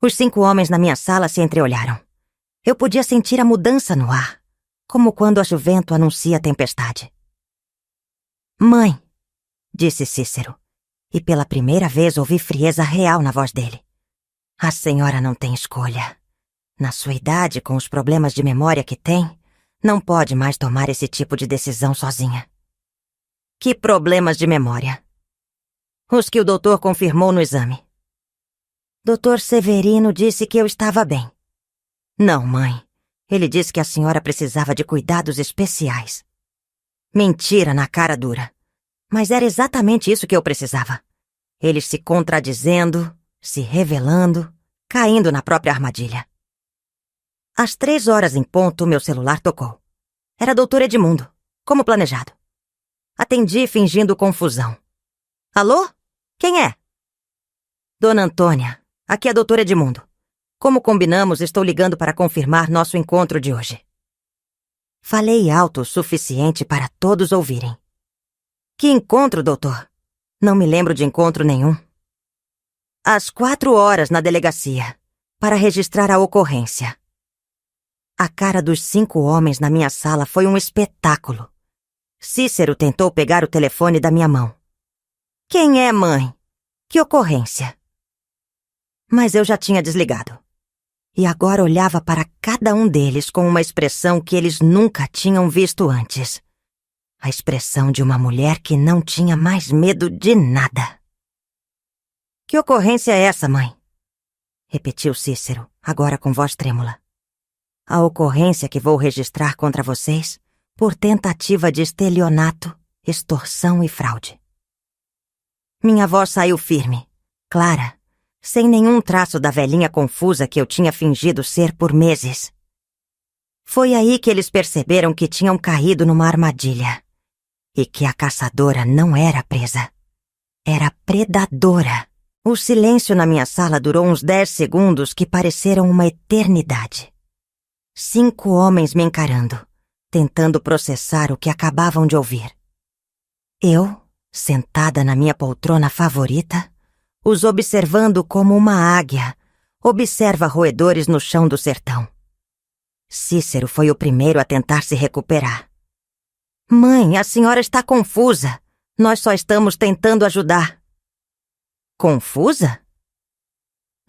Os 5 homens na minha sala se entreolharam. Eu podia sentir a mudança no ar, como quando a juvento anuncia a tempestade. Mãe, disse Cícero, e pela primeira vez ouvi frieza real na voz dele. A senhora não tem escolha. Na sua idade, com os problemas de memória que tem, não pode mais tomar esse tipo de decisão sozinha. Que problemas de memória? Os que o doutor confirmou no exame. Dr. Severino disse que eu estava bem. Não, mãe. Ele disse que a senhora precisava de cuidados especiais. Mentira na cara dura. Mas era exatamente isso que eu precisava. Eles se contradizendo, se revelando, caindo na própria armadilha. Às 3 horas em ponto, meu celular tocou. Era Dr. Edmundo, como planejado. Atendi fingindo confusão. Alô? Quem é? Dona Antônia, aqui é Dr. Edmundo. Como combinamos, estou ligando para confirmar nosso encontro de hoje. Falei alto o suficiente para todos ouvirem. Que encontro, doutor? Não me lembro de encontro nenhum. Às 4 horas na delegacia, para registrar a ocorrência. A cara dos 5 homens na minha sala foi um espetáculo. Cícero tentou pegar o telefone da minha mão. Quem é, mãe? Que ocorrência? Mas eu já tinha desligado. E agora olhava para cada um deles com uma expressão que eles nunca tinham visto antes. A expressão de uma mulher que não tinha mais medo de nada. Que ocorrência é essa, mãe? Repetiu Cícero, agora com voz trêmula. A ocorrência que vou registrar contra vocês por tentativa de estelionato, extorsão e fraude. Minha voz saiu firme, clara, sem nenhum traço da velhinha confusa que eu tinha fingido ser por meses. Foi aí que eles perceberam que tinham caído numa armadilha e que a caçadora não era presa, era predadora. O silêncio na minha sala durou uns 10 segundos que pareceram uma eternidade. 5 homens me encarando, tentando processar o que acabavam de ouvir. Eu, sentada na minha poltrona favorita, os observando como uma águia observa roedores no chão do sertão. Cícero foi o primeiro a tentar se recuperar. Mãe, a senhora está confusa. Nós só estamos tentando ajudar. Confusa?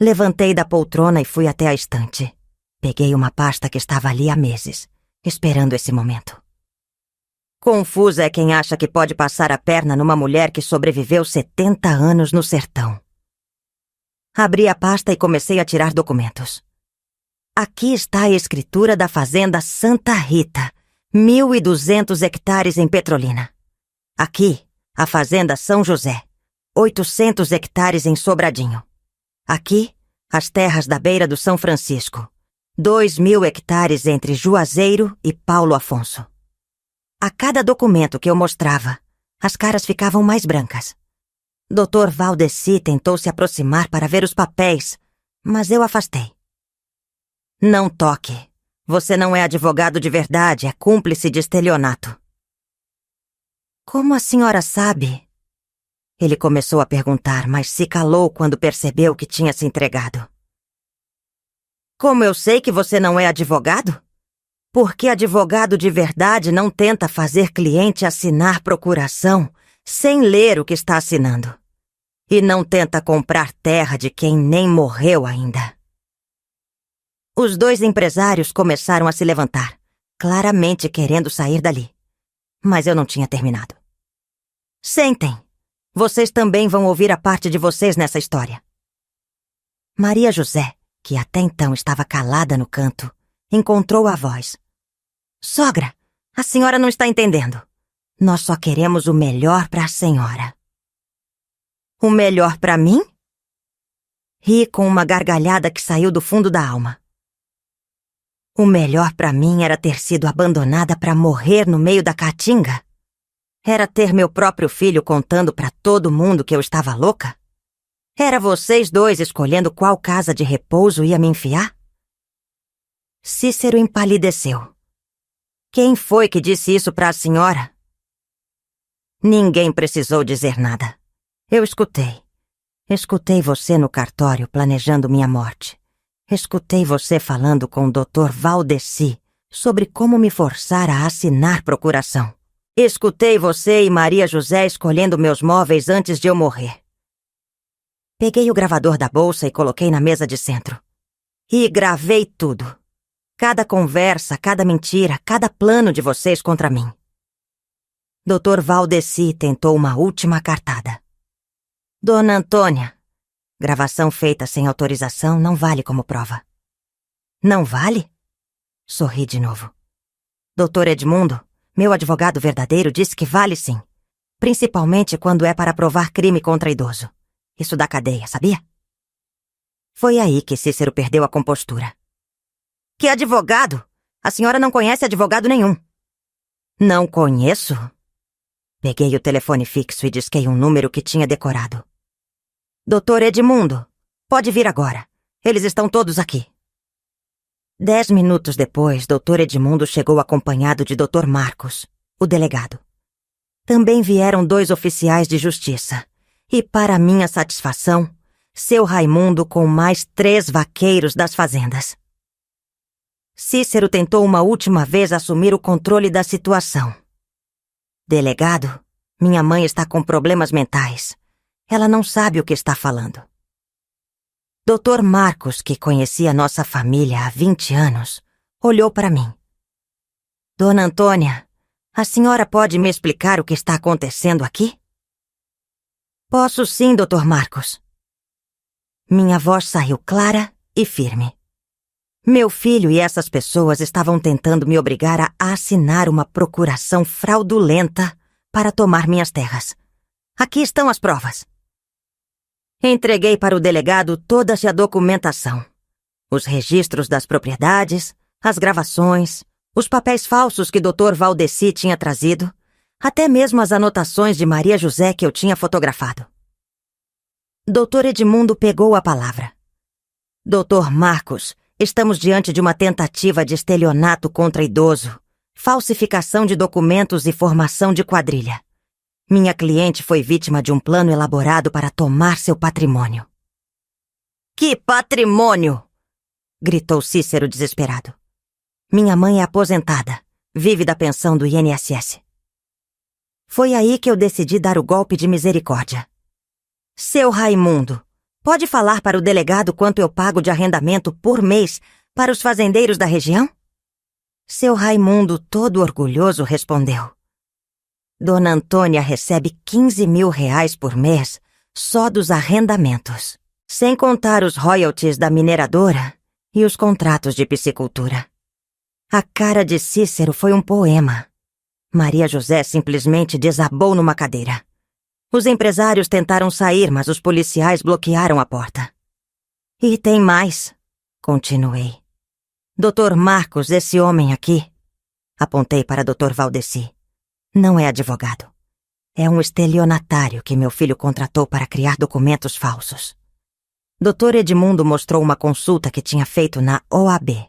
Levantei da poltrona e fui até a estante. Peguei uma pasta que estava ali há meses, esperando esse momento. Confusa é quem acha que pode passar a perna numa mulher que sobreviveu 70 anos no sertão. Abri a pasta e comecei a tirar documentos. Aqui está a escritura da fazenda Santa Rita, 1.200 hectares em Petrolina. Aqui, a fazenda São José, 800 hectares em Sobradinho. Aqui, as terras da beira do São Francisco, 2.000 hectares entre Juazeiro e Paulo Afonso. A cada documento que eu mostrava, as caras ficavam mais brancas. Dr. Valdeci tentou se aproximar para ver os papéis, mas eu afastei. Não toque. Você não é advogado de verdade, é cúmplice de estelionato. Como a senhora sabe? Ele começou a perguntar, mas se calou quando percebeu que tinha se entregado. Como eu sei que você não é advogado? Porque advogado de verdade não tenta fazer cliente assinar procuração sem ler o que está assinando. E não tenta comprar terra de quem nem morreu ainda. Os 2 empresários começaram a se levantar, claramente querendo sair dali. Mas eu não tinha terminado. Sentem. Vocês também vão ouvir a parte de vocês nessa história. Maria José, que até então estava calada no canto, encontrou a voz. Sogra, a senhora não está entendendo. Nós só queremos o melhor para a senhora. O melhor para mim? Ri com uma gargalhada que saiu do fundo da alma. O melhor para mim era ter sido abandonada para morrer no meio da caatinga? Era ter meu próprio filho contando para todo mundo que eu estava louca? Era vocês 2 escolhendo qual casa de repouso ia me enfiar? Cícero empalideceu. Quem foi que disse isso para a senhora? Ninguém precisou dizer nada. Eu escutei. Escutei você no cartório planejando minha morte. Escutei você falando com o Dr. Valdeci sobre como me forçar a assinar procuração. Escutei você e Maria José escolhendo meus móveis antes de eu morrer. Peguei o gravador da bolsa e coloquei na mesa de centro. E gravei tudo. Cada conversa, cada mentira, cada plano de vocês contra mim. Dr. Valdeci tentou uma última cartada. Dona Antônia, gravação feita sem autorização não vale como prova. Não vale? Sorri de novo. Dr. Edmundo, meu advogado verdadeiro, disse que vale sim. Principalmente quando é para provar crime contra idoso. Isso dá cadeia, sabia? Foi aí que Cícero perdeu a compostura. Que advogado? A senhora não conhece advogado nenhum. Não conheço? Peguei o telefone fixo e disquei um número que tinha decorado. Dr. Edmundo, pode vir agora. Eles estão todos aqui. 10 minutos depois, Dr. Edmundo chegou acompanhado de Dr. Marcos, o delegado. Também vieram 2 oficiais de justiça. E, para minha satisfação, seu Raimundo com mais 3 vaqueiros das fazendas. Cícero tentou uma última vez assumir o controle da situação. Delegado, minha mãe está com problemas mentais. Ela não sabe o que está falando. Dr. Marcos, que conhecia nossa família há 20 anos, olhou para mim. Dona Antônia, a senhora pode me explicar o que está acontecendo aqui? Posso sim, Dr. Marcos. Minha voz saiu clara e firme. Meu filho e essas pessoas estavam tentando me obrigar a assinar uma procuração fraudulenta para tomar minhas terras. Aqui estão as provas. Entreguei para o delegado toda a documentação. Os registros das propriedades, as gravações, os papéis falsos que Dr. Valdeci tinha trazido, até mesmo as anotações de Maria José que eu tinha fotografado. Dr. Edmundo pegou a palavra. Dr. Marcos, Estamos diante de uma tentativa de estelionato contra idoso, falsificação de documentos e formação de quadrilha. Minha cliente foi vítima de um plano elaborado para tomar seu patrimônio. Que patrimônio! Gritou Cícero desesperado. Minha mãe é aposentada, vive da pensão do INSS. Foi aí que eu decidi dar o golpe de misericórdia. Seu Raimundo, pode falar para o delegado quanto eu pago de arrendamento por mês para os fazendeiros da região? Seu Raimundo, todo orgulhoso, respondeu. Dona Antônia recebe R$ 15.000 por mês só dos arrendamentos, sem contar os royalties da mineradora e os contratos de piscicultura. A cara de Cícero foi um poema. Maria José simplesmente desabou numa cadeira. Os empresários tentaram sair, mas os policiais bloquearam a porta. E tem mais, continuei. Dr. Marcos, esse homem aqui, apontei para Dr. Valdeci, não é advogado. É um estelionatário que meu filho contratou para criar documentos falsos. Dr. Edmundo mostrou uma consulta que tinha feito na OAB.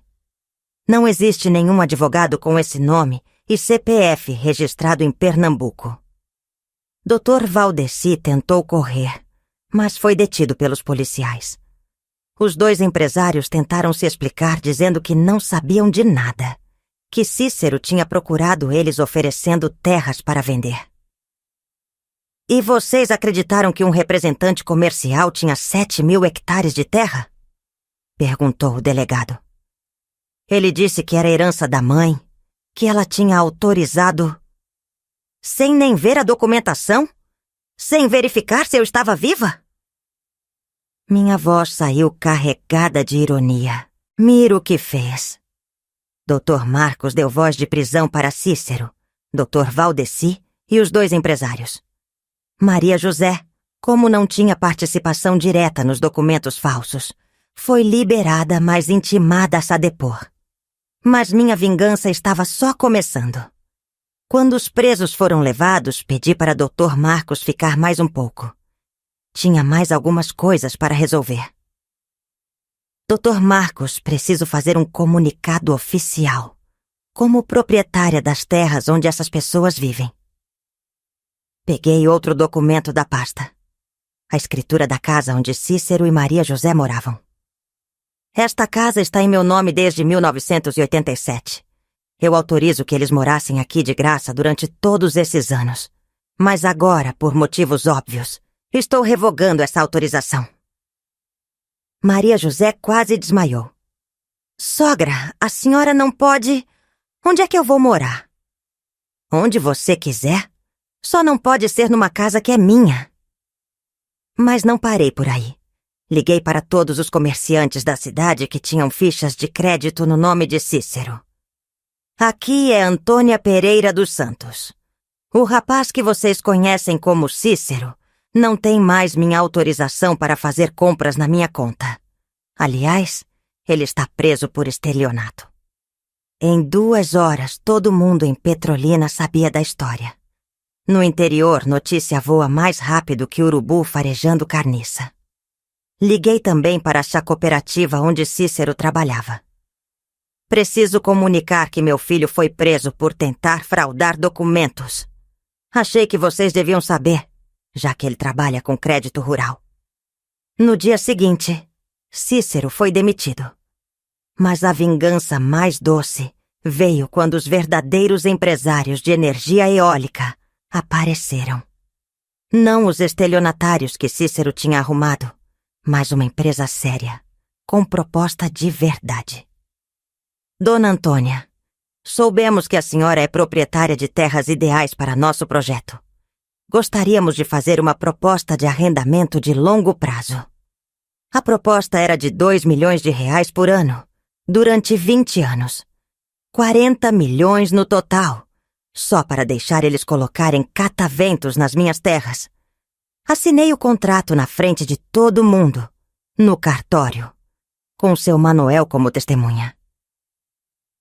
Não existe nenhum advogado com esse nome e CPF registrado em Pernambuco. Dr. Valdeci tentou correr, mas foi detido pelos policiais. Os dois empresários tentaram se explicar dizendo que não sabiam de nada, que Cícero tinha procurado eles oferecendo terras para vender. E vocês acreditaram que um representante comercial tinha 7.000 hectares de terra? Perguntou o delegado. Ele disse que era herança da mãe, que ela tinha autorizado... Sem nem ver a documentação? Sem verificar se eu estava viva? Minha voz saiu carregada de ironia. Mira o que fez. Dr. Marcos deu voz de prisão para Cícero, Dr. Valdeci e os dois empresários. Maria José, como não tinha participação direta nos documentos falsos, foi liberada, mas intimada a depor. Mas minha vingança estava só começando. Quando os presos foram levados, pedi para Dr. Marcos ficar mais um pouco. Tinha mais algumas coisas para resolver. Dr. Marcos, preciso fazer um comunicado oficial, como proprietária das terras onde essas pessoas vivem. Peguei outro documento da pasta. A escritura da casa onde Cícero e Maria José moravam. Esta casa está em meu nome desde 1987. Eu autorizo que eles morassem aqui de graça durante todos esses anos. Mas agora, por motivos óbvios, estou revogando essa autorização. Maria José quase desmaiou. Sogra, a senhora não pode... Onde é que eu vou morar? Onde você quiser. Só não pode ser numa casa que é minha. Mas não parei por aí. Liguei para todos os comerciantes da cidade que tinham fichas de crédito no nome de Cícero. Aqui é Antônia Pereira dos Santos. O rapaz que vocês conhecem como Cícero não tem mais minha autorização para fazer compras na minha conta. Aliás, ele está preso por estelionato. Em 2 horas, todo mundo em Petrolina sabia da história. No interior, notícia voa mais rápido que urubu farejando carniça. Liguei também para a cooperativa onde Cícero trabalhava. Preciso comunicar que meu filho foi preso por tentar fraudar documentos. Achei que vocês deviam saber, já que ele trabalha com crédito rural. No dia seguinte, Cícero foi demitido. Mas a vingança mais doce veio quando os verdadeiros empresários de energia eólica apareceram. Não os estelionatários que Cícero tinha arrumado, mas uma empresa séria, com proposta de verdade. Dona Antônia, soubemos que a senhora é proprietária de terras ideais para nosso projeto. Gostaríamos de fazer uma proposta de arrendamento de longo prazo. A proposta era de R$ 2.000.000 por ano, durante 20 anos. 40 milhões no total, só para deixar eles colocarem cataventos nas minhas terras. Assinei o contrato na frente de todo mundo, no cartório, com seu Manuel como testemunha.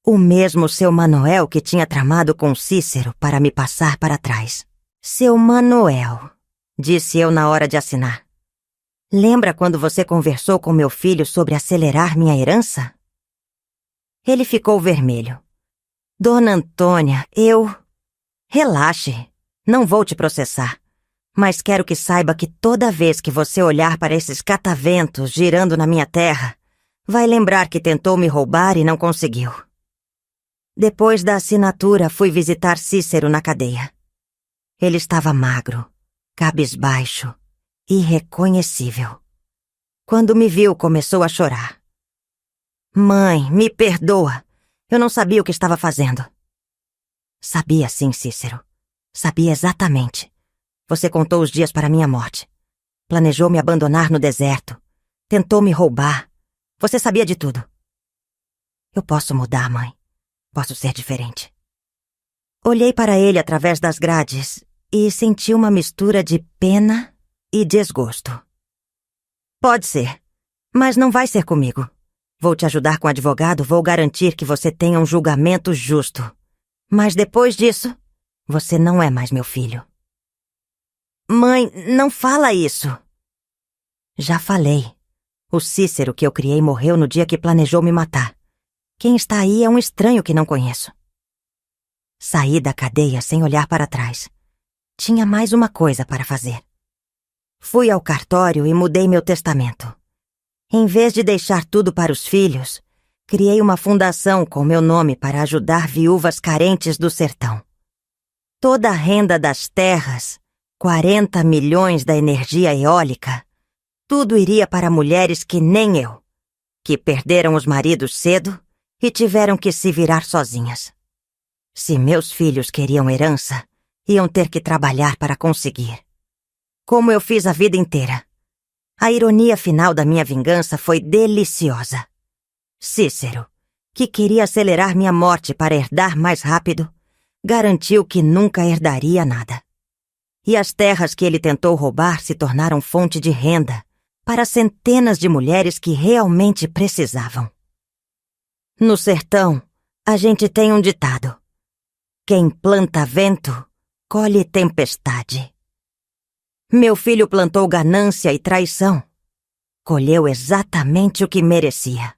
O mesmo seu Manuel que tinha tramado com Cícero para me passar para trás. Seu Manuel, disse eu na hora de assinar. Lembra quando você conversou com meu filho sobre acelerar minha herança? Ele ficou vermelho. Dona Antônia, Relaxe, não vou te processar. Mas quero que saiba que toda vez que você olhar para esses cataventos girando na minha terra, vai lembrar que tentou me roubar e não conseguiu. Depois da assinatura, fui visitar Cícero na cadeia. Ele estava magro, cabisbaixo, irreconhecível. Quando me viu, começou a chorar. Mãe, me perdoa. Eu não sabia o que estava fazendo. Sabia sim, Cícero. Sabia exatamente. Você contou os dias para minha morte. Planejou me abandonar no deserto. Tentou me roubar. Você sabia de tudo. Eu posso mudar, mãe. Posso ser diferente. Olhei para ele através das grades e senti uma mistura de pena e desgosto. Pode ser, mas não vai ser comigo. Vou te ajudar com o advogado, vou garantir que você tenha um julgamento justo. Mas depois disso, você não é mais meu filho. Mãe, não fala isso. Já falei. O Cícero que eu criei morreu no dia que planejou me matar. Quem está aí é um estranho que não conheço. Saí da cadeia sem olhar para trás. Tinha mais uma coisa para fazer. Fui ao cartório e mudei meu testamento. Em vez de deixar tudo para os filhos, criei uma fundação com meu nome para ajudar viúvas carentes do sertão. Toda a renda das terras, 40 milhões da energia eólica, tudo iria para mulheres que nem eu, que perderam os maridos cedo e tiveram que se virar sozinhas. Se meus filhos queriam herança, iam ter que trabalhar para conseguir. Como eu fiz a vida inteira. A ironia final da minha vingança foi deliciosa. Cícero, que queria acelerar minha morte para herdar mais rápido, garantiu que nunca herdaria nada. E as terras que ele tentou roubar se tornaram fonte de renda para centenas de mulheres que realmente precisavam. No sertão, a gente tem um ditado: quem planta vento, colhe tempestade. Meu filho plantou ganância e traição. Colheu exatamente o que merecia.